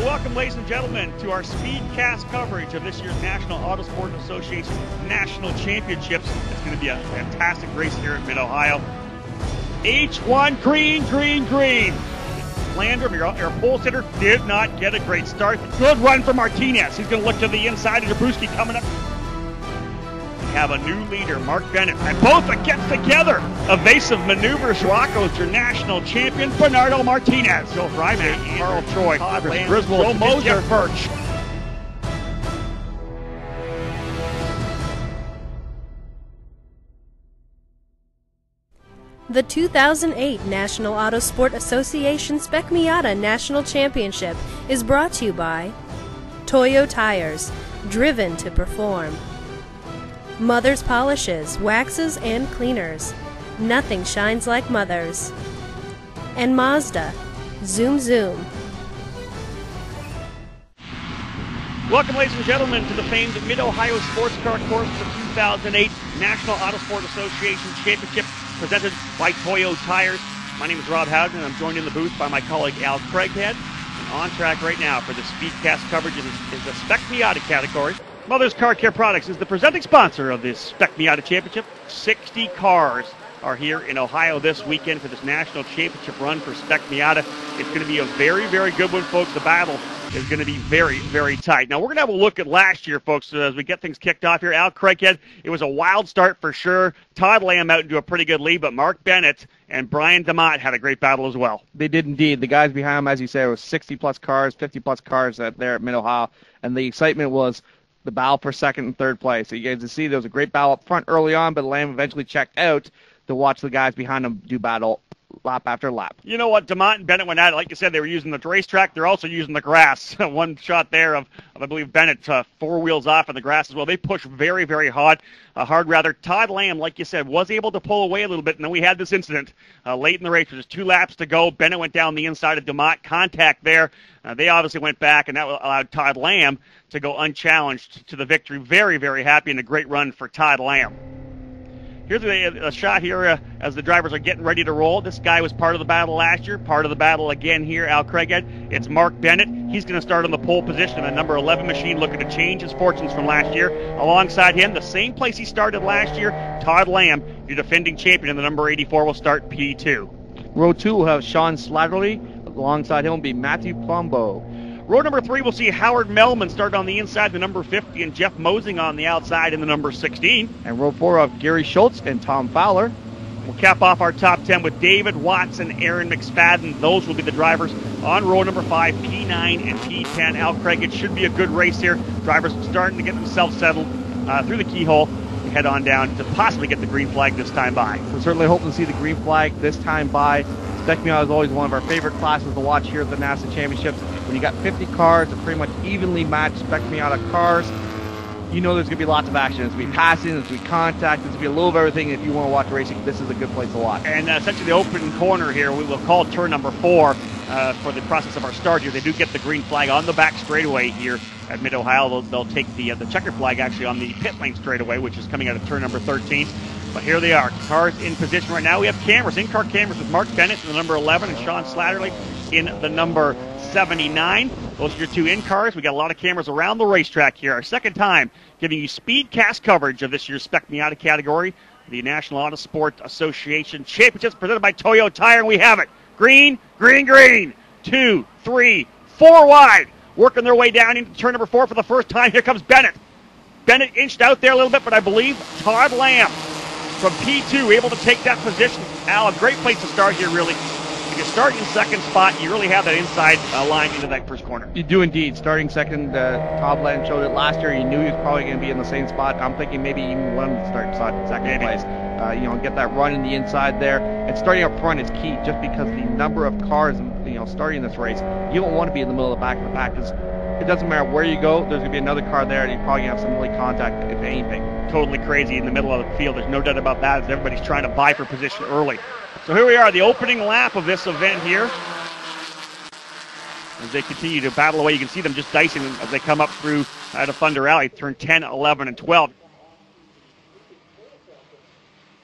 Welcome, ladies and gentlemen, to our Speedcast coverage of this year's National Autosport Association National Championships. It's going to be a fantastic race here at Mid-Ohio. H1 green, green, green. Landrum, your pole sitter, did not get a great start. Good run for Martinez. He's going to look to the inside of Jabrowski coming up. We have a new leader, Mark Bennett, and both against together. Evasive maneuvers, Rocco's your national champion, Bernardo Martinez. Joe Fryman, Carl Troy, Griswold, Joe Moser, Jeff Birch. The 2008 National Autosport Association Spec Miata National Championship is brought to you by Toyo Tires, driven to perform. Mother's Polishes, Waxes, and Cleaners. Nothing shines like Mother's. And Mazda. Zoom Zoom. Welcome, ladies and gentlemen, to the famed Mid-Ohio Sports Car Course for the 2008 National Autosport Association Championship, presented by Toyo Tires. My name is Rob Howden, and I'm joined in the booth by my colleague Al Craighead. And on track right now for the Speedcast coverage is the Spec Miata category. Mother's Car Care Products is the presenting sponsor of this Spec Miata Championship. 60 cars are here in Ohio this weekend for this national championship run for Spec Miata. It's going to be a very, very good one, folks. The battle is going to be very, very tight. Now, we're going to have a look at last year, folks, as we get things kicked off here. Al Craighead, it was a wild start for sure. Todd Lamb out into a pretty good lead, but Mark Bennett and Brian DeMott had a great battle as well. They did indeed. The guys behind them, as you say, was 60-plus cars, 50-plus cars there at Mid-Ohio, and the excitement was the battle for second and third place. So you guys can see there was a great battle up front early on, but Lamb eventually checked out to watch the guys behind him do battle lap after lap. You know what? DeMont and Bennett went at it. Like you said, they were using the racetrack. They're also using the grass. One shot there of I believe, Bennett four wheels off in the grass as well. They pushed very, very hard. Todd Lamb, like you said, was able to pull away a little bit, and then we had this incident late in the race. There's 2 laps to go. Bennett went down the inside of DeMott. Contact there. They obviously went back, and that allowed Todd Lamb to go unchallenged to the victory. Very, very happy, and a great run for Todd Lamb. Here's a shot here as the drivers are getting ready to roll. This guy was part of the battle last year, part of the battle again here, Al Craighead. It's Mark Bennett. He's going to start on the pole position, the number 11 machine, looking to change his fortunes from last year. Alongside him, the same place he started last year, Todd Lamb, your defending champion, and the number 84 will start P2. Row 2 will have Sean Slattery. Alongside him will be Matthew Plumbo. Row number 3 will see Howard Melman start on the inside, the number 50, and Jeff Mosing on the outside in the number 16. And row 4 of Gary Schultz and Tom Fowler. We'll cap off our top 10 with David Watts and Aaron McSpadden. Those will be the drivers on row number 5, P9 and P10. Al Craig, it should be a good race here. Drivers starting to get themselves settled through the keyhole. Head on down to possibly get the green flag this time by. We're certainly hoping to see the green flag this time by. Spec Miata is always one of our favorite classes to watch here at the NASA Championships. When you got 50 cars, they're pretty much evenly matched Spec Miata cars, you know there's going to be lots of action. There's going to be passing, there's going to be contact, there's going to be a little of everything. If you want to watch racing, this is a good place to watch. And essentially the open corner here, we will call turn number 4 for the process of our start here. They do get the green flag on the back straightaway here at Mid-Ohio. They'll take the checker flag actually on the pit lane straightaway, which is coming out of turn number 13. But here they are, cars in position right now. We have cameras, in-car cameras with Mark Bennett in the number 11 and Sean Slattery in the number 79. Those are your 2 in-cars. We got a lot of cameras around the racetrack here. Our second time giving you Speedcast coverage of this year's Spec Miata category, the National Autosport Association Championships presented by Toyo Tire, and we have it. Green, green, green. 2, 3, 4 wide. Working their way down into turn number 4 for the first time. Here comes Bennett. Bennett inched out there a little bit, but I believe Todd Lamb from P2 able to take that position. Al, a great place to start here, really. If you start in second spot, you really have that inside line into that first corner. You do indeed. Starting second, Todd Lamb showed it last year. You knew he was probably going to be in the same spot. I'm thinking maybe even one to start second place. Get that run in the inside there. And starting up front is key, just because the number of cars, starting this race, you don't want to be in the middle of the back of the pack, because it doesn't matter where you go, there's going to be another car there, and you're probably going to have some early contact, if anything. Totally crazy in the middle of the field. There's no doubt about that, as everybody's trying to vie for position early. So here we are, the opening lap of this event here. As they continue to battle away, you can see them just dicing as they come up through out of Thunder Alley, turn 10, 11, and 12.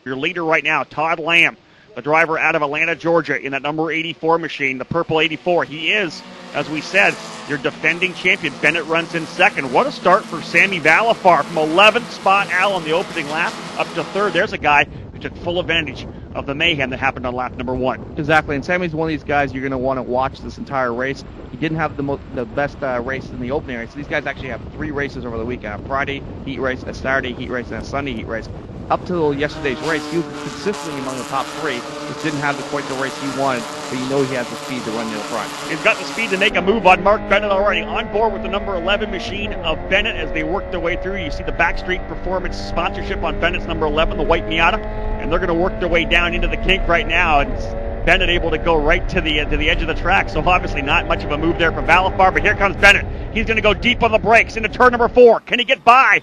Your leader right now, Todd Lamb, the driver out of Atlanta, Georgia, in that number 84 machine, the purple 84. He is, as we said, your defending champion. Bennett runs in second. What a start for Sammy Valafar from 11th spot, Al, on the opening lap, up to third. There's a guy who took full advantage of the mayhem that happened on lap number 1. Exactly, and Sammy's one of these guys you're going to want to watch this entire race. He didn't have the best race in the opening race. These guys actually have 3 races over the weekend: a Friday heat race, a Saturday heat race, and a Sunday heat race. Up till yesterday's race, he was consistently among the top 3. Just didn't have quite the race he wanted, but you know he has the speed to run to the front. He's got the speed to make a move on Mark Bennett already. On board with the number 11 machine of Bennett as they work their way through. You see the Backstreet Performance sponsorship on Bennett's number 11, the white Miata, and they're going to work their way down into the kink right now. And Bennett able to go right to the edge of the track, so obviously not much of a move there from Valafar, but here comes Bennett. He's going to go deep on the brakes into turn number 4. Can he get by?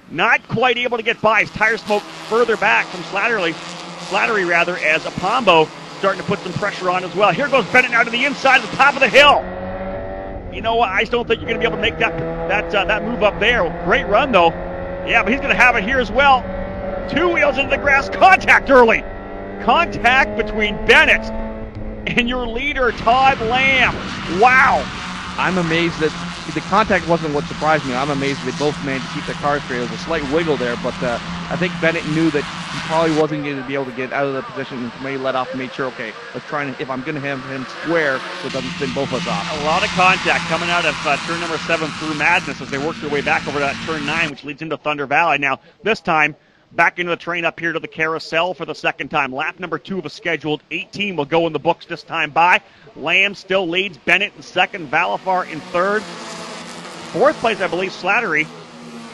Not quite able to get by. His tire smoke further back from Slattery as Apombo starting to put some pressure on as well. Here goes Bennett now to the inside of the top of the hill. You know what? I just don't think you're going to be able to make that move up there. Great run though. Yeah, but he's going to have it here as well. 2 wheels into the grass. Contact early. Contact between Bennett and your leader, Todd Lamb. Wow. I'm amazed that the contact wasn't what surprised me. I'm amazed they both managed to keep their cars straight. There was a slight wiggle there, but I think Bennett knew that he probably wasn't going to be able to get out of the position, and maybe let off and made sure, okay, let's try and, if I'm going to have him square, so it doesn't spin both of us off. A lot of contact coming out of turn number 7 through Madness as they work their way back over to that turn 9, which leads into Thunder Valley. Now, this time, back into the train up here to the carousel for the second time. Lap number 2 of a scheduled 18 will go in the books this time by. Lamb still leads. Bennett in second. Valafar in third. Fourth place, I believe, Slattery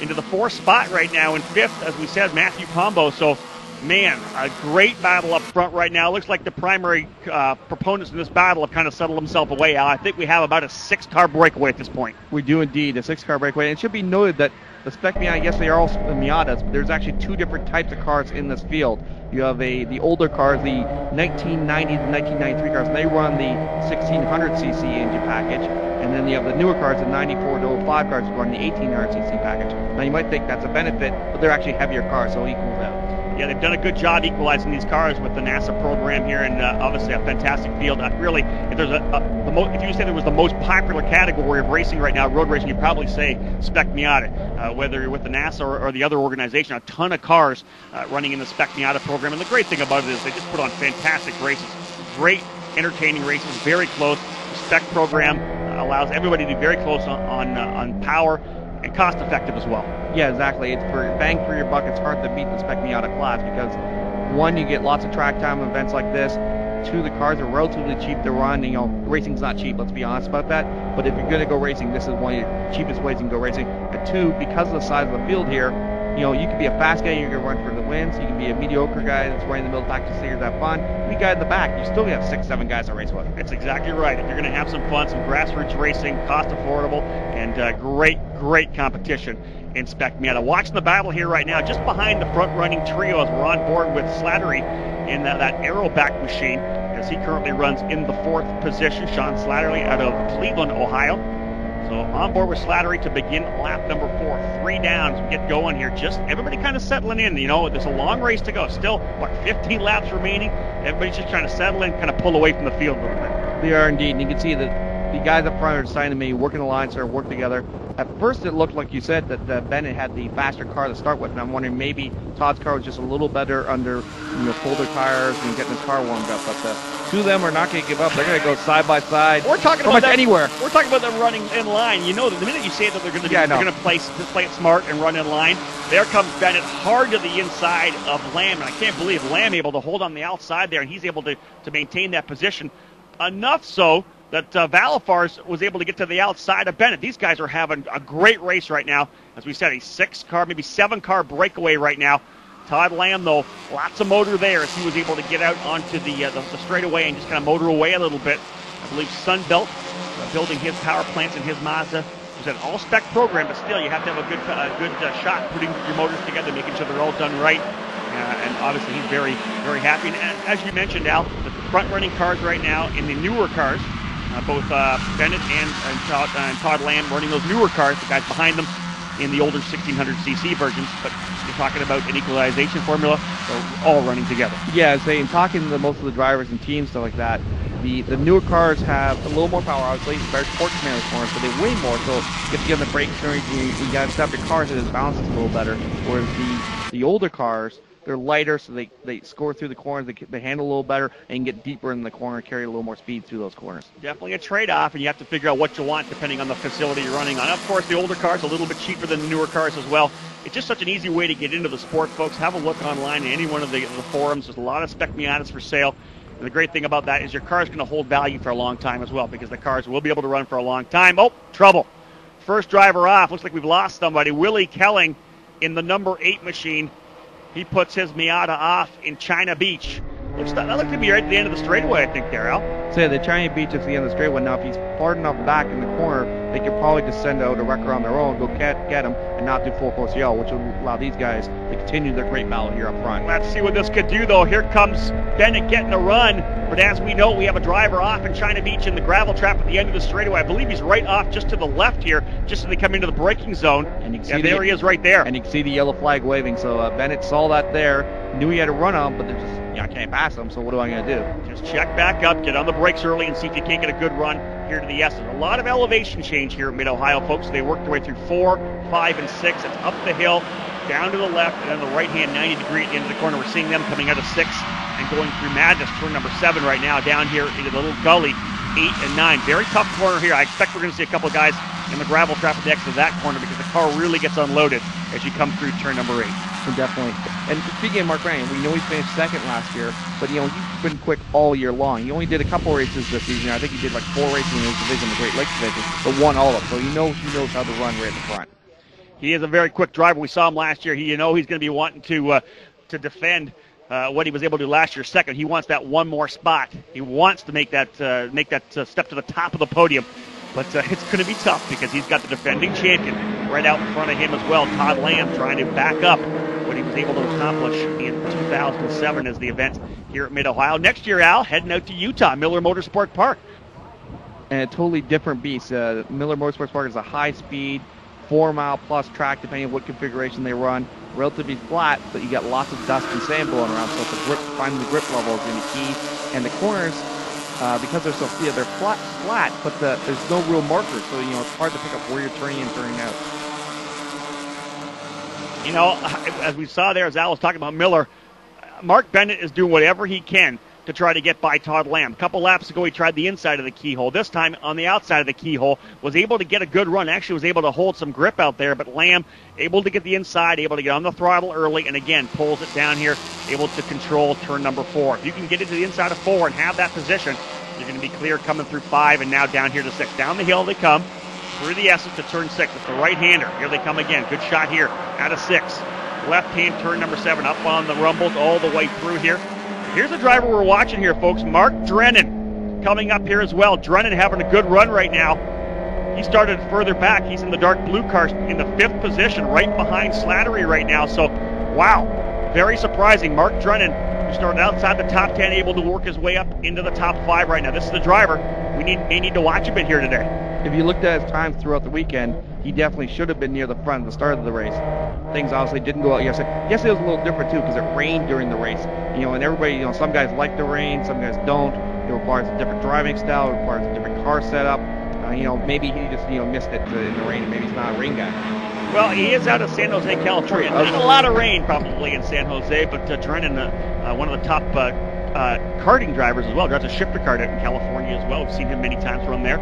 into the 4th spot right now. In 5th, as we said, Matthew Pombo. So, man, a great battle up front right now. Looks like the primary proponents in this battle have kind of settled themselves away. I think we have about a 6-car breakaway at this point. We do indeed, a 6-car breakaway. And it should be noted that the Spec Miata, yes, they are all Miatas, but there's actually 2 different types of cars in this field. You have the older cars, the 1990 to 1993 cars, and they run the 1600cc engine package. And then you have the newer cars, the 94 to 05 cars, that run the 1800cc package. Now you might think that's a benefit, but they're actually heavier cars, so it equals out. Yeah, they've done a good job equalizing these cars with the NASA program here, and obviously a fantastic field. Really, if there's if you say there was the most popular category of racing right now, road racing, you'd probably say Spec Miata. Whether you're with the NASA or the other organization, a ton of cars running in the Spec Miata program. And the great thing about it is they just put on fantastic races, great, entertaining races, very close. The Spec program allows everybody to be very close on power and cost effective as well. Yeah, exactly. It's for bang for your buck. It's hard to beat the Spec Miata class because, 1, you get lots of track time events like this. 2, the cars are relatively cheap to run. You know, racing's not cheap, let's be honest about that. But if you're going to go racing, this is one of your cheapest ways you can go racing. And 2, because of the size of the field here, you know, you can be a fast guy, you're going to run for the wins. You can be a mediocre guy that's running in the middle of the pack just to have fun. We guy in the back, you still have 6-7 guys to race with. That's exactly right. If you're going to have some fun, some grassroots racing, cost affordable, and great competition in Spec Miata. Watching the battle here right now, just behind the front-running trio as we're on board with Slattery in that Aeroback machine, as he currently runs in the 4th position. Sean Slattery out of Cleveland, Ohio. So on board with Slattery to begin lap number 4. 3 down as we get going here. Just everybody kind of settling in. You know, there's a long race to go. Still, 15 laps remaining. Everybody's just trying to settle in, kind of pull away from the field a little bit. They are indeed. And you can see that the guys up front are deciding to maybe working the lines or work together. At first, it looked like you said that Bennett had the faster car to start with, and I'm wondering maybe Todd's car was just a little better under colder tires and getting his car warmed up. But 2 of them are not going to give up. They're going to go side by side. We're talking about them, anywhere. We're talking about them running in line. You know, the minute you say that they're going to play it smart and run in line, there comes Bennett hard to the inside of Lamb, and I can't believe Lamb able to hold on the outside there, and he's able to maintain that position enough so that Valafar was able to get to the outside of Bennett. These guys are having a great race right now. As we said, a 6-car, maybe 7-car breakaway right now. Todd Lamb, though, lots of motor there as he was able to get out onto the straightaway and just kind of motor away a little bit. I believe Sunbelt building his power plants in his Mazda. It was an all-spec program, but still you have to have a good shot putting your motors together, making sure they're all done right. And obviously he's very, very happy. And as you mentioned, Al, the front-running cars right now in the newer cars, both Bennett and Todd Lamb running those newer cars, the guys behind them, in the older 1600cc versions, but you're talking about an equalization formula, they're all running together. Yeah, I was talking to most of the drivers and teams, stuff like that, the newer cars have a little more power, obviously, better torque command in the corners, but they weigh more, so you have to give them the brakes and you got to stop your car so it balances a little better, whereas the older cars, they're lighter, so they score through the corners, they handle a little better, and get deeper in the corner, carry a little more speed through those corners. Definitely a trade-off, and you have to figure out what you want depending on the facility you're running on. Of course, the older cars are a little bit cheaper than the newer cars as well. It's just such an easy way to get into the sport, folks. Have a look online in any one of the forums. There's a lot of Spec Miatas for sale. And the great thing about that is your car is going to hold value for a long time as well, because the cars will be able to run for a long time. Oh, trouble. First driver off. Looks like we've lost somebody. Willie Kelling in the number 8 machine. He puts his Miata off in China Beach. That looked to be right at the end of the straightaway, I think, there, Al. So the China Beach is the end of the straightaway. Now, if he's far enough back in the corner, they could probably just send out a wrecker on their own, go get him, and not do full course yell, which will allow these guys to continue their great battle here up front. Let's see what this could do, though. Here comes Bennett getting a run, but as we know, we have a driver off in China Beach in the gravel trap at the end of the straightaway. I believe he's right off just to the left here, just as they come into the braking zone. And you can see there he is right there. And you can see the yellow flag waving, so Bennett saw that there, knew he had to run on, but they're just, I can't pass him, so what am I going to do? Just check back up, get on the brakes early, and see if you can't get a good run here to the S. There's a lot of elevation change here at Mid-Ohio, folks. They work their way through 4, 5, and 6. It's up the hill, down to the left, and then the right-hand 90-degree at the end of the corner. We're seeing them coming out of 6 and going through Madness, turn number 7 right now, down here into the little gully, 8 and 9. Very tough corner here. I expect we're going to see a couple guys in the gravel trap at the exit of that corner, because the car really gets unloaded as you come through turn number 8. Definitely. And speaking of Mark Brennan, we know he finished second last year, but he's been quick all year long. He only did a couple races this season. I think he did like 4 races in his division, the Great Lakes division, but won all of them. So he knows how to run right in the front. He is a very quick driver. We saw him last year. He's going to be wanting to defend what he was able to do last year second. He wants that one more spot. He wants to make that step to the top of the podium. But it's going to be tough, because he's got the defending champion right out in front of him as well, Todd Lamb, trying to back up what he was able to accomplish in 2007 as the event here at Mid-Ohio. Next year, Al, heading out to Utah, Miller Motorsport Park. And a totally different beast. Miller Motorsports Park is a high-speed, 4-mile-plus track, depending on what configuration they run. Relatively flat, but you got lots of dust and sand blowing around, so finding the grip level is going to be key. And the corners, because they're so they're flat, but there's no real markers, so it's hard to pick up where you're turning and turning out. As we saw there, as Al was talking about Miller, Mark Bennett is doing whatever he can to try to get by Todd Lamb. A couple laps ago, he tried the inside of the keyhole. This time, on the outside of the keyhole, was able to get a good run. Actually, was able to hold some grip out there, but Lamb able to get the inside, able to get on the throttle early, and again, pulls it down here, able to control turn number 4. If you can get into the inside of 4 and have that position, you're going to be clear coming through 5 and now down here to 6. Down the hill they come, through the S's to turn 6. It's the right-hander. Here they come again. Good shot here out of 6. Left-hand turn number 7, up on the rumbles all the way through here. Here's the driver we're watching here, folks. Mark Drennan coming up here as well. Drennan having a good run right now. He started further back. He's in the dark blue car in the 5th position, right behind Slattery right now. So, wow, very surprising. Mark Drennan, who started outside the top 10, able to work his way up into the top 5 right now. This is the driver we may need to watch a bit here today. If you looked at his times throughout the weekend, he definitely should have been near the front at the start of the race. Things obviously didn't go out yesterday. Yesterday was a little different too, because it rained during the race. And everybody, some guys like the rain, some guys don't. It requires a different driving style, it requires a different car setup. Maybe he just missed it in the rain, and maybe he's not a rain guy. Well, he is out of San Jose, California. Not a lot of rain probably in San Jose, but Drennan, one of the top karting drivers as well, drives a shifter kart out in California as well. We've seen him many times from there.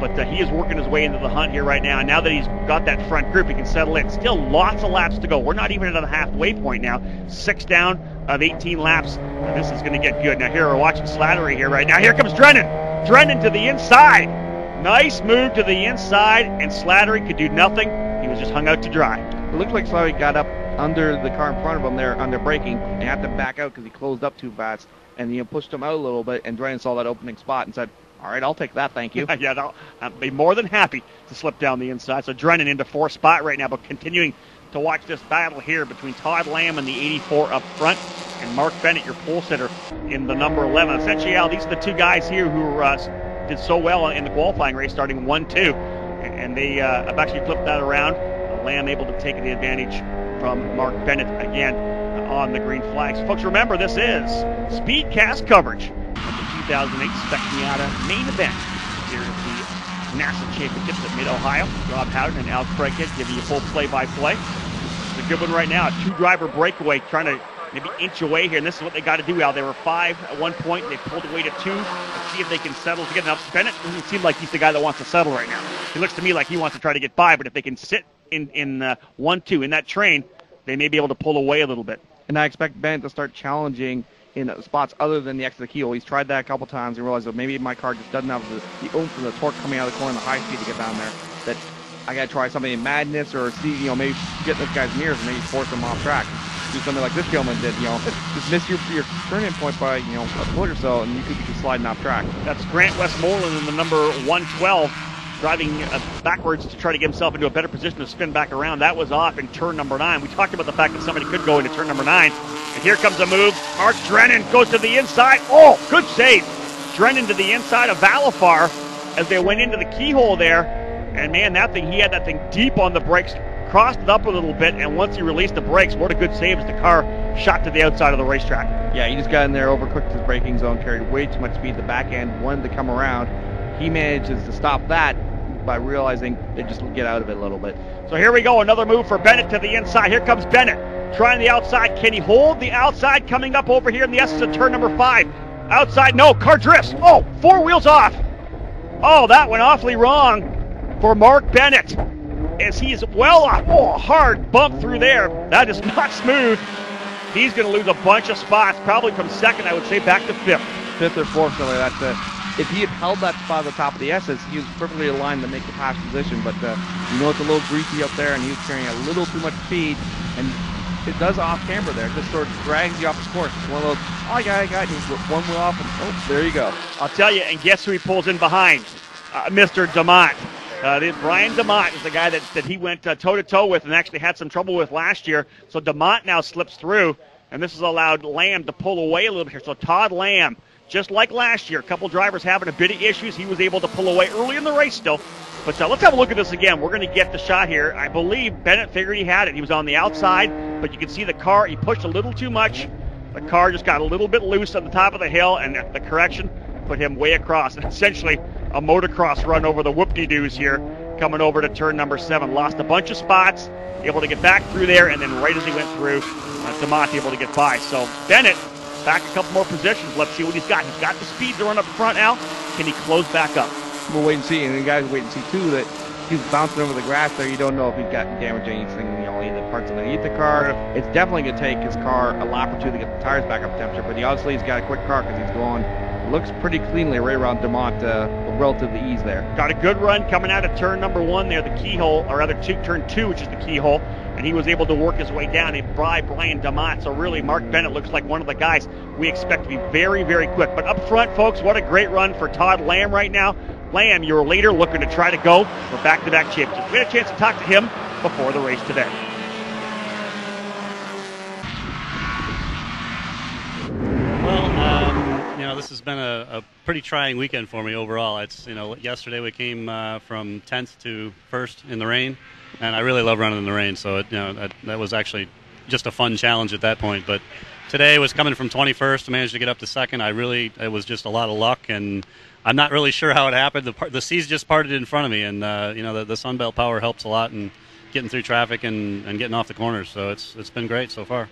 But he is working his way into the hunt here right now. And now that he's got that front group, he can settle in. Still lots of laps to go. We're not even at the halfway point now. 6 down of 18 laps. And this is going to get good. Now here we're watching Slattery here right now. Here comes Drennan. Drennan to the inside. Nice move to the inside. And Slattery could do nothing. He was just hung out to dry. It looked like Slattery got up under the car in front of him there under braking. And had to back out because he closed up too fast. And pushed him out a little bit. And Drennan saw that opening spot and said, all right, I'll take that, thank you. Yeah, I'll be more than happy to slip down the inside. So Drennan into 4th spot right now, but continuing to watch this battle here between Todd Lamb and the 84 up front, and Mark Bennett, your pole sitter, in the number 11. Essentially, Al, these are the 2 guys here who did so well in the qualifying race, starting 1-2, and they have actually flipped that around. Lamb able to take the advantage from Mark Bennett again on the green flags. Folks, remember, this is Speedcast coverage of the 2008 Spec Miata main event here at the National Championships at Mid-Ohio. Rob Howden and Al Craighead giving you full play-by-play. It's a good one right now. A two-driver breakaway, trying to maybe inch away here, and this is what they got to do, Al. They were 5 at one point. They pulled away to 2. Let's see if they can settle to get enough. Bennett doesn't seem like he's the guy that wants to settle right now. He looks to me like he wants to try to get by, but if they can sit in 1-2 in that train, they may be able to pull away a little bit. And I expect Bennett to start challenging in spots other than the exit of the keel. He's tried that a couple times and realized that maybe my car just doesn't have the oomph and the torque coming out of the corner and the high speed to get down there. That I got to try something in madness or see, maybe get this guy's mirrors and maybe force him off track. Do something like this gentleman did, just miss your turning point by, a foot or so, and you could be sliding off track. That's Grant Westmoreland in the number 112, driving backwards to try to get himself into a better position to spin back around. That was off in turn number 9. We talked about the fact that somebody could go into turn number 9. And here comes a move. Mark Drennan goes to the inside. Oh, good save. Drennan to the inside of Valifar as they went into the keyhole there. And man, he had that thing deep on the brakes, crossed it up a little bit, and once he released the brakes, what a good save as the car shot to the outside of the racetrack. Yeah, he just got in there, overcooked his braking zone, carried way too much speed. The back end wanted to come around. He manages to stop that by realizing they just get out of it a little bit. So here we go, another move for Bennett to the inside. Here comes Bennett trying the outside. Can he hold the outside coming up over here in the S's of turn number 5? Outside, no, car drifts. Oh, 4 wheels off. Oh, that went awfully wrong for Mark Bennett as he's well off. Oh, a hard bump through there. That is not smooth. He's going to lose a bunch of spots, probably from second, I would say, back to 5th. 5th or 4th, something like that. If he had held that spot at the top of the S's, he was perfectly aligned to make the pass position, but it's a little greasy up there, and he was carrying a little too much speed, and it does off camber there. It just sort of drags you off his course. It's one of those, I got it. He's one wheel off, and there you go. I'll tell you, and guess who he pulls in behind? Mr. DeMott. Brian DeMott is the guy that he went toe-to-toe with and actually had some trouble with last year. So DeMott now slips through, and this has allowed Lamb to pull away a little bit here. So Todd Lamb, just like last year, a couple drivers having a bit of issues. He was able to pull away early in the race still. But let's have a look at this again. We're going to get the shot here. I believe Bennett figured he had it. He was on the outside, but you can see the car. He pushed a little too much. The car just got a little bit loose at the top of the hill, and the correction put him way across. And essentially a motocross run over the whoop-de-doos here, coming over to turn number 7. Lost a bunch of spots, able to get back through there, and then right as he went through, DeMont able to get by. So Bennett back a couple more positions. Let's see what he's got. He's got the speed to run up front now. Can he close back up? We'll wait and see. And the guys wait and see, too, that he's bouncing over the grass there. You don't know if he's got damage anything, either parts underneath the car. It's definitely going to take his car a lap or two to get the tires back up temperature, but obviously he's got a quick car because he's going, looks pretty cleanly right around DeMont, relative to ease there. Got a good run coming out of turn number 1 there, the keyhole, or rather turn 2, which is the keyhole, and he was able to work his way down by Brian DeMont. So really, Mark Bennett looks like one of the guys we expect to be very, very quick. But up front, folks, what a great run for Todd Lamb right now. Lamb, your leader, looking to try to go for back-to-back championships. We had a chance to talk to him before the race today. Well, this has been a pretty trying weekend for me overall. It's yesterday we came from 10th to 1st in the rain, and I really love running in the rain. So that was actually just a fun challenge at that point. But today was coming from 21st to manage to get up to 2nd. It was just a lot of luck, and I'm not really sure how it happened. The seas just parted in front of me, and the Sunbelt power helps a lot in getting through traffic and getting off the corners. So it's been great so far.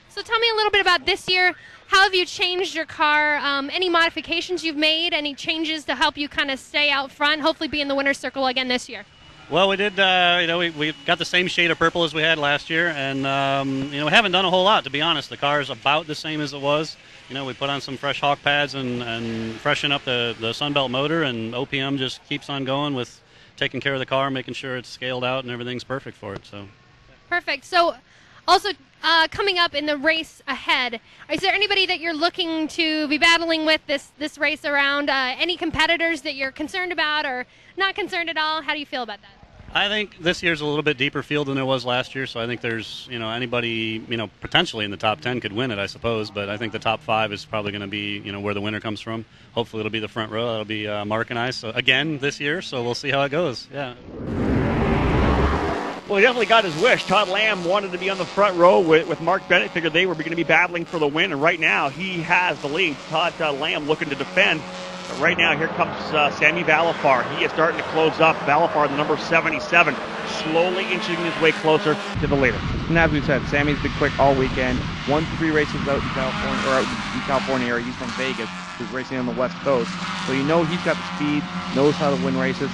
So tell me a little bit about this year. How have you changed your car? Any modifications you've made? Any changes to help you kind of stay out front? Hopefully be in the winner's circle again this year. Well, we did. We got the same shade of purple as we had last year, and we haven't done a whole lot, to be honest. The car is about the same as it was. We put on some fresh hawk pads and freshen up the Sunbelt motor, and OPM just keeps on going with taking care of the car, making sure it's scaled out and everything's perfect for it. So perfect. So also coming up in the race ahead, is there anybody that you're looking to be battling with this race around? Any competitors that you're concerned about or not concerned at all? How do you feel about that? I think this year's a little bit deeper field than it was last year, so I think there's, anybody, potentially in the top 10 could win it, I suppose, but I think the top 5 is probably going to be, where the winner comes from. Hopefully it'll be the front row. That'll be Mark and I, so again, this year, so we'll see how it goes, yeah. Well, he definitely got his wish. Todd Lamb wanted to be on the front row with Mark Bennett. Figured they were going to be battling for the win, and right now he has the lead. Todd Lamb looking to defend. But right now, here comes Sammy Valafar. He is starting to close up. Valafar, the number 77, slowly inching his way closer to the leader. And as we said, Sammy's been quick all weekend. Won 3 races out in California, or he's from Vegas. He's racing on the West Coast. So you know he's got the speed, knows how to win races.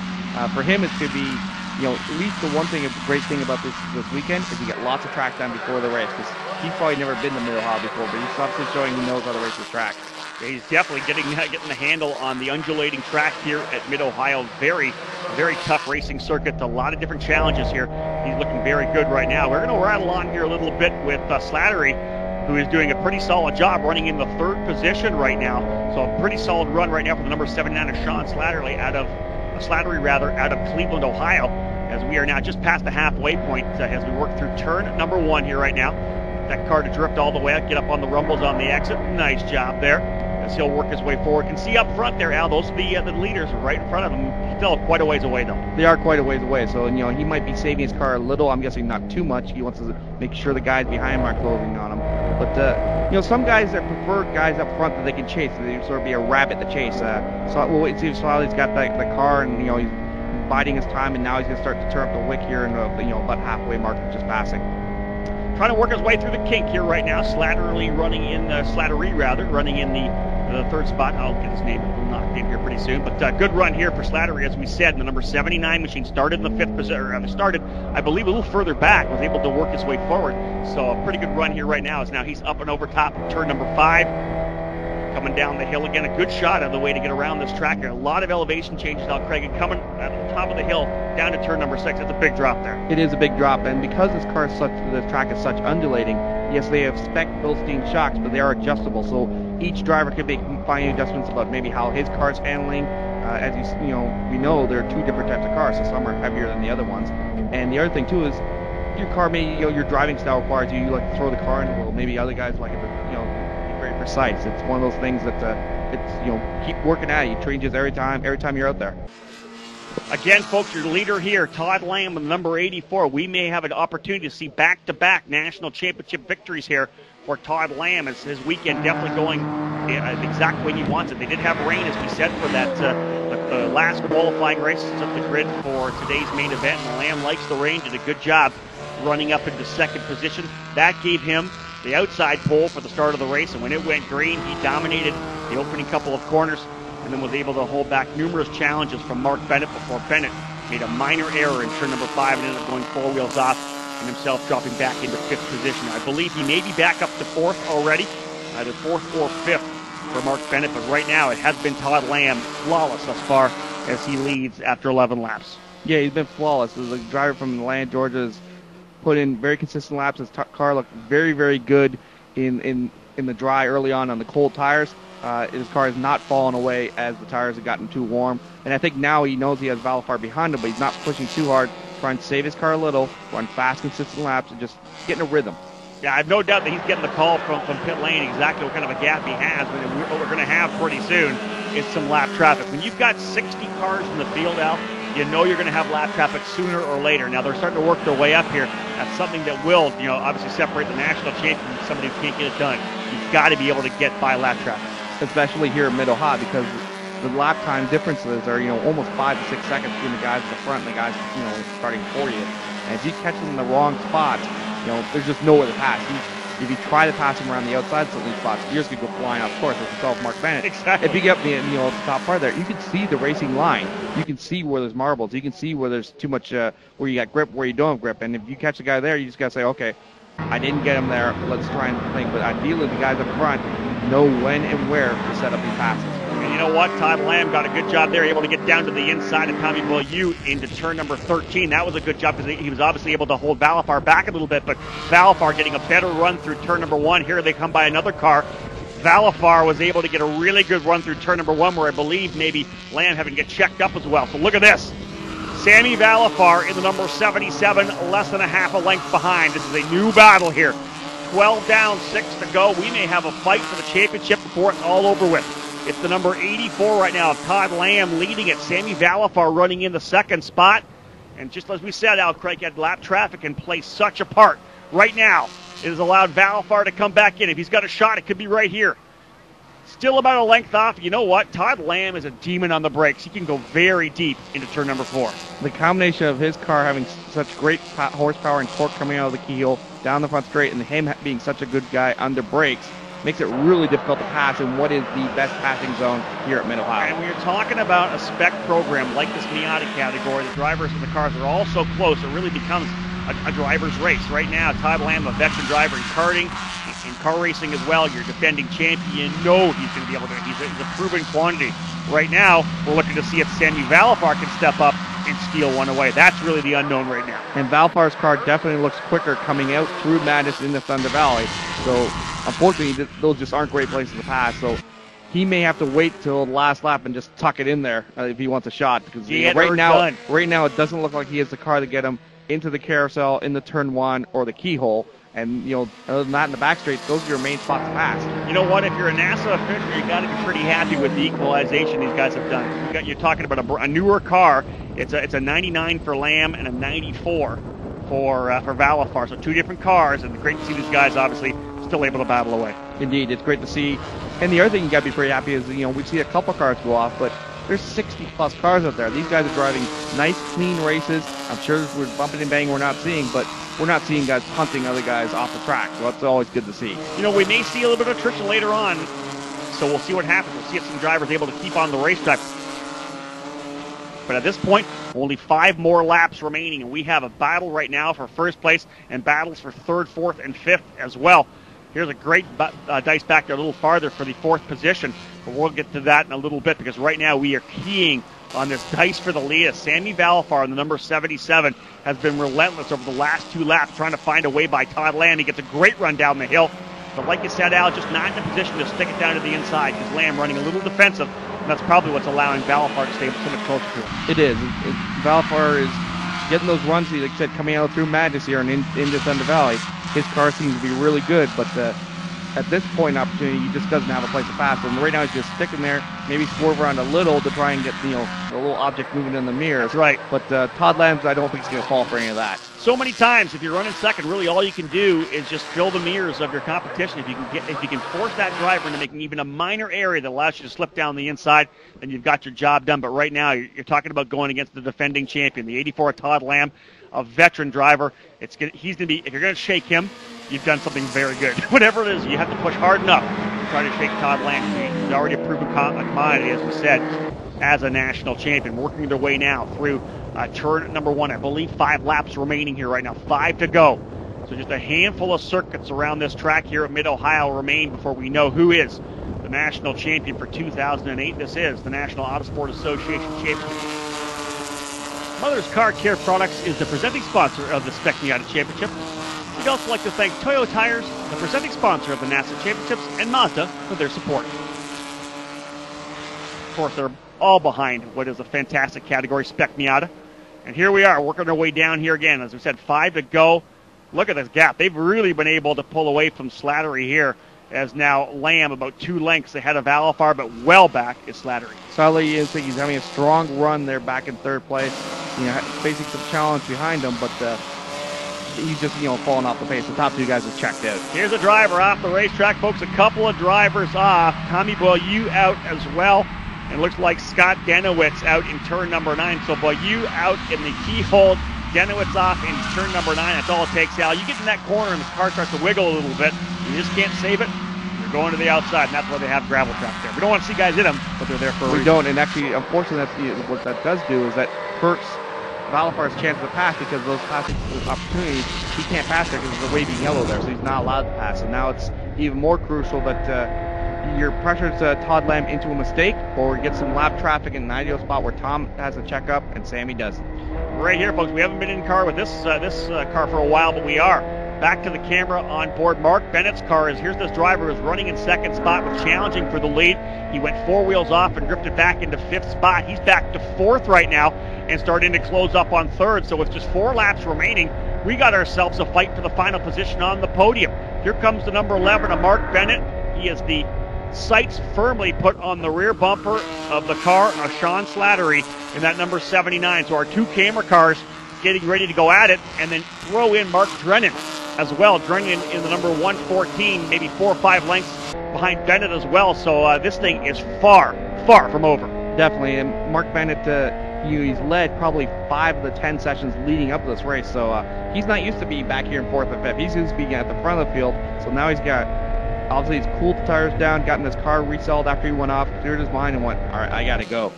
For him, it's going to be, at least the one thing, a great thing about this weekend is you get lots of track time before the race, because he's probably never been to Mid-Ohio before, but he's obviously showing he knows how to race this track. Yeah, he's definitely getting the handle on the undulating track here at Mid-Ohio. Very, very tough racing circuit. A lot of different challenges here. He's looking very good right now. We're going to rattle on here a little bit with Slattery, who is doing a pretty solid job running in the 3rd position right now. So a pretty solid run right now for the number 79 of Sean Slattery out of Cleveland, Ohio, as we are now just past the halfway point as we work through turn number 1 here right now. That car to drift all the way up, get up on the rumbles on the exit. Nice job there as he'll work his way forward. You can see up front there, Al, those are the leaders right in front of him. Still quite a ways away, though. They are quite a ways away, so he might be saving his car a little. I'm guessing not too much. He wants to make sure the guys behind him are closing on him. But, some guys that prefer guys up front that they can chase. They sort of be a rabbit to chase. So we'll wait and see if Slattery's got the car, and, he's biding his time, and now he's going to start to turn up the wick here in about halfway mark, just passing. Trying to work his way through the kink here right now. Slattery running in the 3rd spot. I'll get his name knocked in here pretty soon. But good run here for Slattery, as we said. The number 79 machine started in the 5th position, or started, I believe, a little further back. Was able to work his way forward. So a pretty good run here right now. As now he's up and over top of turn number 5. Coming down the hill again. A good shot of the way to get around this track. A lot of elevation changes now, Craig. And coming at the top of the hill down to turn number 6. That's a big drop there. It is a big drop, and because this track is such undulating, yes, they have spec Bilstein shocks, but they are adjustable. So each driver can make fine adjustments about maybe how his car's handling. As we know there are 2 different types of cars, so some are heavier than the other ones. And the other thing too is your car may, your driving style requires you like to throw the car in. Well, maybe other guys like it, be very precise. It's one of those things that it's keep working at it. You changes every time you're out there. Again, folks, your leader here, Todd Lamb with number 84. We may have an opportunity to see back-to-back national championship victories here for Todd Lamb, as his weekend definitely going the exact way he wants it. They did have rain, as we said, for that the last qualifying race. It's up the grid for today's main event. And Lamb likes the rain, did a good job running up into 2nd position. That gave him the outside pole for the start of the race, and when it went green, he dominated the opening couple of corners and then was able to hold back numerous challenges from Mark Bennett before Bennett made a minor error in turn number 5 and ended up going 4 wheels off and himself dropping back into 5th position. I believe he may be back up to 4th already, either 4th or 5th for Mark Bennett, but right now it has been Todd Lamb flawless thus far as he leads after 11 laps. Yeah, he's been flawless. The driver from Atlanta, Georgia, has put in very consistent laps. His car looked very, very good in the dry early on the cold tires. His car has not fallen away as the tires have gotten too warm. And I think now he knows he has Valafar behind him, but he's not pushing too hard, trying to save his car a little, run fast, consistent laps, and just getting a rhythm. Yeah, I have no doubt that he's getting the call from pit lane exactly what kind of a gap he has. But what we're going to have pretty soon is some lap traffic. When you've got 60 cars in the field, Al, you know you're going to have lap traffic sooner or later. Now, they're starting to work their way up here. That's something that will, obviously separate the national champion from somebody who can't get it done. You've got to be able to get by lap traffic. Especially here in Mid-Ohio, because the lap time differences are, almost 5 to 6 seconds between the guys at the front and the guys, starting for you. And if you catch them in the wrong spots, there's just nowhere to pass. If you try to pass him around the outside of these spots, yours could go flying off course with yourself, Mark Bennett. Exactly. If you get up the top part there, you can see the racing line. You can see where there's marbles. You can see where there's too much, where you got grip, where you don't have grip. And if you catch the guy there, you just got to say, okay, I didn't get him there. Let's try and think. But ideally, the guys up front know when and where to set up these passes. And you know what? Todd Lamb got a good job there, able to get down to the inside of Tommy Beaulieu into turn number 13. That was a good job because he was obviously able to hold Valafar back a little bit, but Valafar getting a better run through turn number 1. Here they come by another car. Valafar was able to get a really good run through turn number 1, where I believe maybe Lamb having to get checked up as well. So look at this. Sammy Valafar in the number 77, less than a half a length behind. This is a new battle here. 12 down, 6 to go. We may have a fight for the championship before it's all over with. It's the number 84 right now, Todd Lamb leading it. Sammy Valafar running in the 2nd spot. And just as we said, Al Craig, had lap traffic and play such a part. Right now, it has allowed Valafar to come back in. If he's got a shot, it could be right here. Still about a length off. You know what? Todd Lamb is a demon on the brakes. He can go very deep into turn number 4. The combination of his car having such great horsepower and torque coming out of the keyhole, down the front straight, and him being such a good guy under brakes makes it really difficult to pass in what is the best passing zone here at Mid-Ohio. And when you're talking about a spec program like this Miata category, the drivers and the cars are all so close, it really becomes a driver's race. Right now, Todd Lamb, a veteran driver in karting, in car racing as well, your defending champion, he's going to be able to, he's a proven quantity. Right now, we're looking to see if Sammy Valafar can step up and steal one away. That's really the unknown right now. And Valafar's car definitely looks quicker coming out through Madison into Thunder Valley. So, unfortunately, those just aren't great places to pass. So, he may have to wait till the last lap and just tuck it in there if he wants a shot. Because right now, it doesn't look like he has the car to get him into the carousel, in the turn 1, or the keyhole. And, other than that, in the back straight, those are your main spots to pass. You know what? If you're a NASA official, you got to be pretty happy with the equalization these guys have done. You're talking about a newer car. It's a 99 for Lamb and a 94 for Valafar. So 2 different cars, and great to see these guys obviously still able to battle away. Indeed, it's great to see. And the other thing you got to be pretty happy is, we see a couple cars go off, but there's 60-plus cars out there. These guys are driving nice, clean races. I'm sure we're bumping and banging we're not seeing, but we're not seeing guys punting other guys off the track, so that's always good to see. We may see a little bit of attrition later on, so we'll see what happens. We'll see if some drivers are able to keep on the racetrack. But at this point, only 5 more laps remaining, and we have a battle right now for first place and battles for 3rd, 4th, and 5th as well. Here's a great dice back there a little farther for the 4th position, but we'll get to that in a little bit because right now we are keying on this dice for the lead. Sammy Valafar in the number 77 has been relentless over the last 2 laps trying to find a way by Todd Lamb. He gets a great run down the hill, but like you said, Al, just not in a position to stick it down to the inside because Lamb running a little defensive, and that's probably what's allowing Valafar to stay so much closer to him. It is. Valafar is getting those runs, like I said, coming out through Madness here and into Thunder Valley. His car seems to be really good, but at this point in opportunity, he just doesn't have a place to pass. And right now, he's just sticking there, maybe swerve around a little to try and get a little object moving in the mirror. That's right. But Todd Lamb, I don't think he's going to fall for any of that. So many times, if you're running second, really all you can do is just fill the mirrors of your competition. If you can force that driver into making even a minor area that allows you to slip down the inside, then you've got your job done. But right now, you're talking about going against the defending champion, the 84 Todd Lamb, a veteran driver. He's going to be. If you're going to shake him, you've done something very good. Whatever it is, you have to push hard enough to try to shake Todd Lamb. He's already a proven commodity, as we said, as a national champion. Working their way now through turn number 1. I believe 5 laps remaining here right now. 5 to go. So just a handful of circuits around this track here at Mid-Ohio remain before we know who is the national champion for 2008. This is the National Autosport Association Championship. Mother's Car Care Products is the presenting sponsor of the Spec Miata Championship. We'd also like to thank Toyo Tires, the presenting sponsor of the NASA Championships, and Mazda for their support. Of course, they're all behind what is a fantastic category, Spec Miata. And here we are, working our way down here again. As we said, 5 to go. Look at this gap. They've really been able to pull away from Slattery here, as now Lamb about 2 lengths ahead of Valafar, but well back is Slattery. Sadly, he's having a strong run there back in 3rd place. Facing some challenge behind him, but he's just, falling off the pace. The top 2 guys have checked out. Here's a driver off the racetrack, folks. A couple of drivers off. Tommy Boyu out as well. And it looks like Scott Denowitz out in turn number 9. So Boyu out in the keyhole. Denowitz off in turn number 9. That's all it takes, Al. You get in that corner and the car starts to wiggle a little bit. You just can't save it. You're going to the outside, and that's why they have gravel tracks there. We don't want to see guys hit them, but they're there for a reason. We don't, and actually, unfortunately, what that does do is that hurts Valafar's chance to pass because those passing opportunities, he can't pass there because there's a waving yellow there, so he's not allowed to pass. And now it's even more crucial that your pressures Todd Lamb into a mistake or get some lap traffic in an ideal spot where Tom has a checkup and Sammy doesn't. Right here, folks, we haven't been in car with this car for a while, but we are. Back to the camera on board. Mark Bennett's car here's this driver who's running in 2nd spot with challenging for the lead. He went 4 wheels off and drifted back into 5th spot. He's back to 4th right now and starting to close up on 3rd. So with just 4 laps remaining, we got ourselves a fight for the final position on the podium. Here comes the number 11 of Mark Bennett. He has the sights firmly put on the rear bumper of the car of Sean Slattery in that number 79. So our 2 camera cars getting ready to go at it, and then throw in Mark Drennan as well. Drennan in the number 114, maybe 4 or 5 lengths behind Bennett as well. So this thing is far, far from over. Definitely, and Mark Bennett, he's led probably 5 of the 10 sessions leading up to this race, so he's not used to being back here in 4th and 5th. He's used to being at the front of the field, so now he's got, obviously he's cooled the tires down, gotten his car resettled after he went off, cleared his mind, and went, all right, I got to go.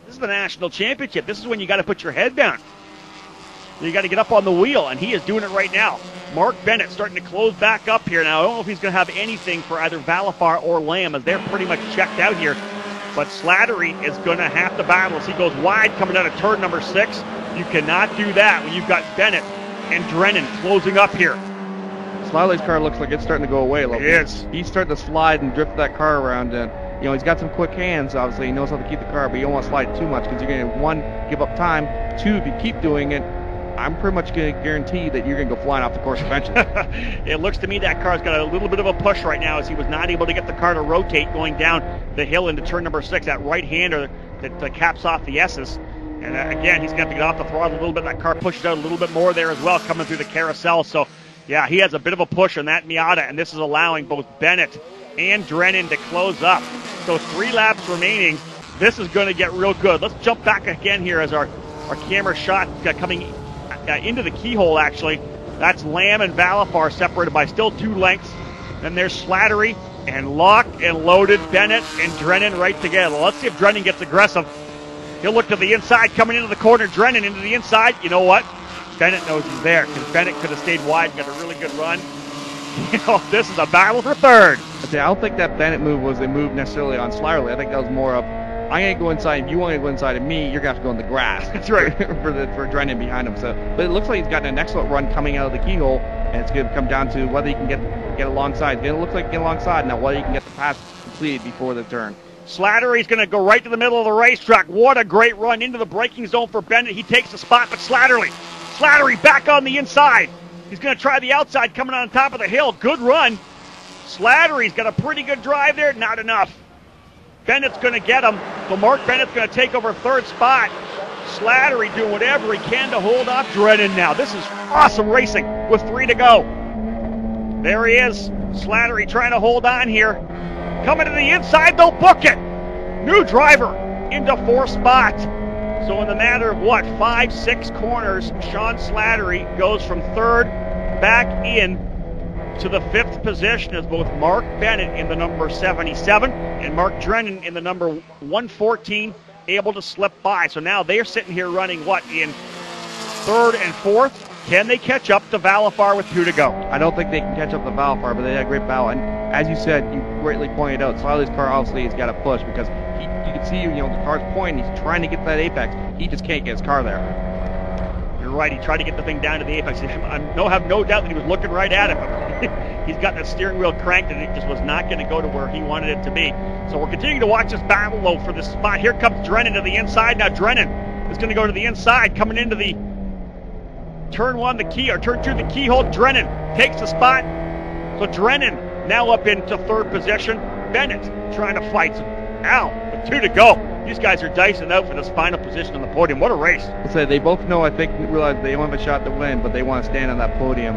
This is the national championship. This is when you got to put your head down. You got to get up on the wheel, and he is doing it right now. Mark Bennett starting to close back up here. Now, I don't know if he's going to have anything for either Valafar or Lamb, as they're pretty much checked out here. But Slattery is going to have to battle as he goes wide coming out of turn number 6. You cannot do that when you've got Bennett and Drennan closing up here. Slattery's car looks like it's starting to go away a little bit. It is. He's starting to slide and drift that car around, and he's got some quick hands, obviously. He knows how to keep the car, but you don't want to slide too much because you're going to, 1, give up time, 2, if you keep doing it, I'm pretty much going to guarantee that you're going to go flying off the course eventually. It looks to me that car's got a little bit of a push right now, as he was not able to get the car to rotate going down the hill into turn number 6. That right-hander that caps off the S's. And again, he's going to have to get off the throttle a little bit. That car pushes out a little bit more there as well, coming through the carousel. So, yeah, he has a bit of a push on that Miata, and this is allowing both Bennett and Drennan to close up. So 3 laps remaining. This is going to get real good. Let's jump back again here as our camera shot coming into the keyhole, actually. That's Lamb and Valafar separated by still 2 lengths. Then there's Slattery and locked and loaded Bennett and Drennan right together. Let's see if Drennan gets aggressive. He'll look to the inside, coming into the corner. Drennan into the inside. You know what? Bennett knows he's there, because Bennett could have stayed wide and got a really good run. This is a battle for 3rd. I don't think that Bennett move was a move necessarily on Slattery. I think that was more of, I'm going to go inside. If you want to go inside of me, you're going to have to go in the grass. That's right. for Drennan behind him. So, but it looks like he's got an excellent run coming out of the keyhole, and it's going to come down to whether he can get alongside. It looks like get alongside now, whether he can get the pass completed before the turn. Slattery's going to go right to the middle of the racetrack. What a great run into the braking zone for Bennett. He takes the spot, but Slattery back on the inside. He's going to try the outside coming on top of the hill. Good run. Slattery's got a pretty good drive there. Not enough. Bennett's going to get him. So Mark Bennett's going to take over 3rd spot. Slattery doing whatever he can to hold off Drennan now. This is awesome racing with 3 to go. There he is. Slattery trying to hold on here. Coming to the inside, they'll book it. New driver into 4th spot. So in the matter of 5, 6 corners, Sean Slattery goes from 3rd back in to the 5th position, as both Mark Bennett in the number 77 and Mark Drennan in the number 114 able to slip by. So now they're sitting here running in 3rd and 4th. Can they catch up to Valafar with 2 to go? I don't think they can catch up to Valafar, but they had a great battle. And as you said, you greatly pointed out, Slattery's car obviously has got to push, because you can see, the car's pointing. He's trying to get to that apex. He just can't get his car there. You're right. He tried to get the thing down to the apex. I have no doubt that he was looking right at it. He's got that steering wheel cranked, and it just was not going to go to where he wanted it to be. So we're continuing to watch this battle, though, for this spot. Here comes Drennan to the inside. Now Drennan is going to go to the inside, coming into the turn 1, turn 2, the keyhole. Drennan takes the spot. So Drennan now up into 3rd position. Bennett trying to fight. With 2 to go. These guys are dicing out for this final position on the podium. What a race. They both know, realize they don't have a shot to win, but they want to stand on that podium,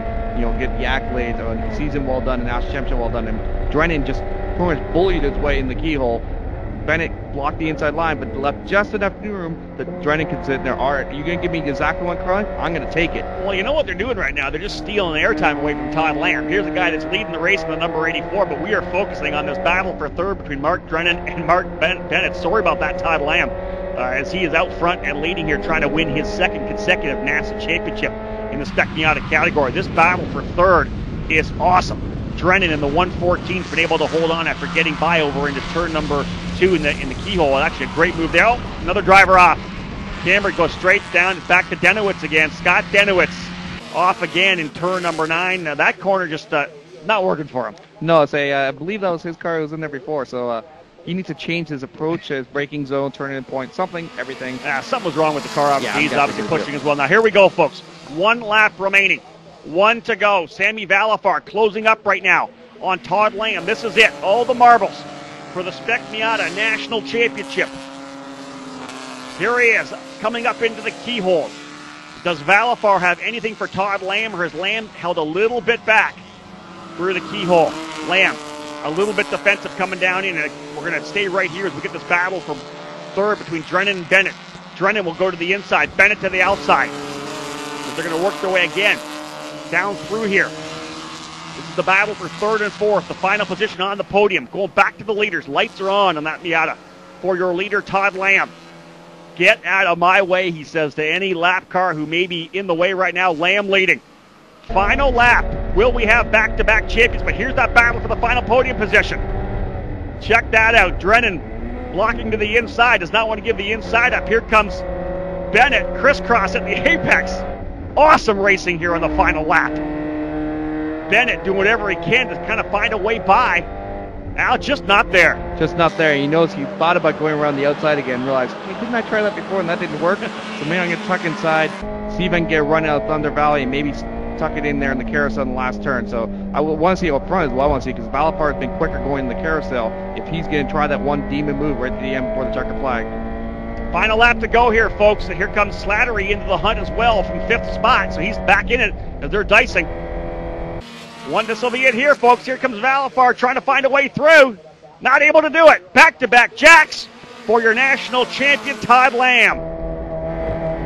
get the accolades, or season well done and national championship well done. And Drennan just pretty much bullied his way in the keyhole. Bennett blocked the inside line, but left just enough room that Drennan could sit there. All right, are you going to give me exactly 1 car? I'm going to take it. Well, you know what they're doing right now? They're just stealing airtime away from Todd Lamb. Here's a guy that's leading the race in the number 84, but we are focusing on this battle for 3rd between Mark Drennan and Mark Bennett. Sorry about that, Todd Lamb, as he is out front and leading here, trying to win his 2nd consecutive national championship in the Spec Miata category. This battle for 3rd is awesome. Drennan in the 114's been able to hold on after getting by over into turn number 2 in the keyhole. Actually a great move there. Oh, another driver off. Camera goes straight down, back to Denowitz again. Scott Denowitz off again in turn number 9. Now that corner just not working for him. No, I believe that was his car who was in there before, so he needs to change his approach, his braking zone, turning point, everything. Something was wrong with the car, obviously. Yeah, he's obviously pushing as well. Now here we go, folks. 1 lap remaining. 1 to go. Sammy Valafar closing up right now on Todd Lamb. This is it. All the marbles for the Spec Miata National Championship. Here he is, coming up into the keyhole. Does Valafar have anything for Todd Lamb, or has Lamb held a little bit back through the keyhole? Lamb, a little bit defensive coming down in, and we're going to stay right here as we get this battle from third between Drennan and Bennett. Drennan will go to the inside, Bennett to the outside. They're going to work their way again down through here. This is the battle for third and fourth, the final position on the podium. Going back to the leaders. Lights are on that Miata. For your leader, Todd Lamb. Get out of my way, he says to any lap car who may be in the way right now. Lamb leading. Final lap. Will we have back-to-back champions? But here's that battle for the final podium position. Check that out. Drennan blocking to the inside. Does not want to give the inside up. Here comes Bennett. Crisscross at the apex. Awesome racing here on the final lap. Bennett doing whatever he can to kind of find a way by. Al just not there. Just not there. He knows he thought about going around the outside again, realized, hey, didn't I try that before and that didn't work? So maybe I'm going to tuck inside, see if I can get a run out of Thunder Valley and maybe tuck it in there in the carousel in the last turn. So I want to see up front as well. I want to see, because Valafar has been quicker going in the carousel, if he's going to try that one demon move right at the end before the checker flag. Final lap to go here, folks. And here comes Slattery into the hunt as well from fifth spot. So he's back in it as they're dicing. This will be it here, folks. Here comes Valafar trying to find a way through. Not able to do it. Back-to-back jacks for your national champion, Todd Lamb.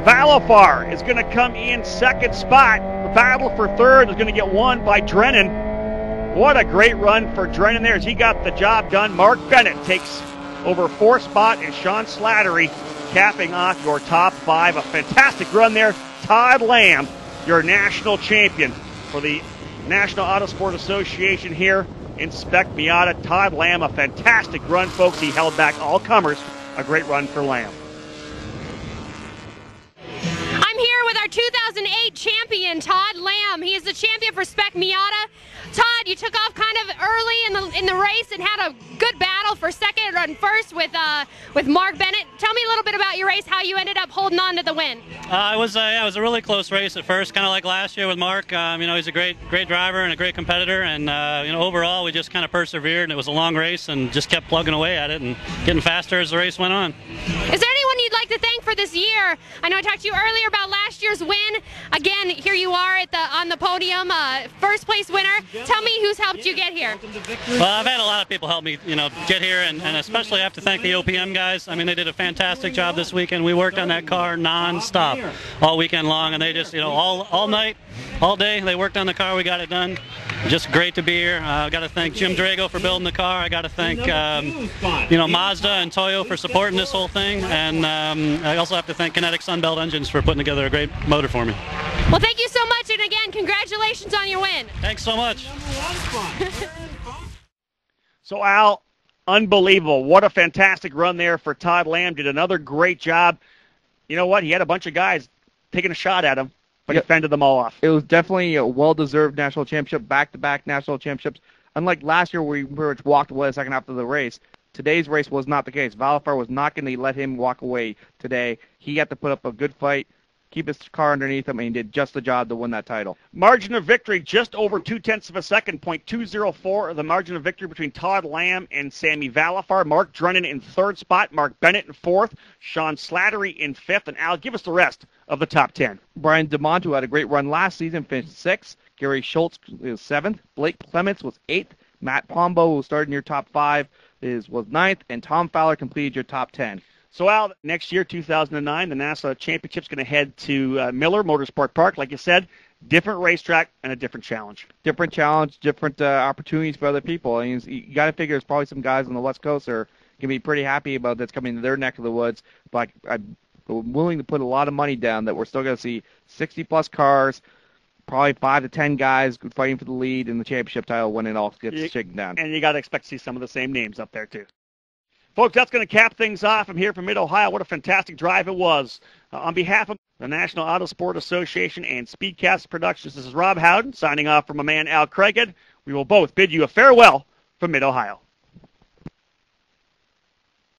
Valafar is going to come in second spot. The battle for third is going to get won by Drennan. What a great run for Drennan there as he got the job done. Mark Bennett takes over fourth spot, and Sean Slattery capping off your top five. A fantastic run there. Todd Lamb, your national champion for the National Autosport Association here in Spec Miata. Todd Lamb, a fantastic run, folks. He held back all comers. A great run for Lamb. I'm here with our 2008 champion, Todd Lamb. He is the champion for Spec Miata. Todd, you took off kind of early in the race and had a good battle for second and first with Mark Bennett. Tell me a little bit about your race, how you ended up holding on to the win. It was a really close race at first, kind of like last year with Mark. He's a great driver and a great competitor, and overall we just kind of persevered, and it was a long race and just kept plugging away at it and getting faster as the race went on. Is there anyone you'd like to thank for this year? I know I talked to you earlier about last year's win. Again, here you are on the podium, first place winner. Tell me who's helped you get here. Well, I've had a lot of people help me, get here, and especially I have to thank the OPM guys. I mean, they did a fantastic job this weekend. We worked on that car non-stop all weekend long, and they just, all night, all day, they worked on the car. We got it done. Just great to be here. I got to thank Jim Drago for building the car. I got to thank, Mazda and Toyo for supporting this whole thing, and I also have to thank Kinetic Sunbelt Engines for putting together a great motor for me. Well, thank you so much, and again, congratulations on your win. Thanks so much. So, Al, unbelievable. What a fantastic run there for Todd Lamb. Did another great job. You know what? He had a bunch of guys taking a shot at him, but he fended them all off. It was definitely a well-deserved national championship, back-to-back national championships. Unlike last year where he pretty much walked away the second half of the race, today's race was not the case. Valafar was not going to let him walk away today. He had to put up a good fight, keep his car underneath him, and he did just the job to win that title. Margin of victory just over 0.2 of a second, 0.204 of the margin of victory between Todd Lamb and Sammy Valafar. Mark Drennan in third spot, Mark Bennett in fourth, Sean Slattery in fifth, and Al, give us the rest of the top 10. Brian DeMont, who had a great run last season, finished sixth. Gary Schultz was seventh. Blake Clements was eighth. Matt Pombo, who started in your top five, was ninth, and Tom Fowler completed your top 10. So, Al, next year, 2009, the NASA Championship's going to head to Miller Motorsport Park. Like you said, different racetrack and a different challenge. Different challenge, different opportunities for other people. I mean, you got to figure there's probably some guys on the West Coast that are going to be pretty happy about that's coming to their neck of the woods. But I'm willing to put a lot of money down that we're still going to see 60-plus cars, probably 5 to 10 guys fighting for the lead in the championship title when it all gets shaken down. And you got to expect to see some of the same names up there, too. Folks, that's going to cap things off from here from Mid-Ohio. What a fantastic drive it was. On behalf of the National Autosport Association and Speedcast Productions, this is Rob Howden signing off from my man Al Craighead. We will both bid you a farewell from Mid-Ohio.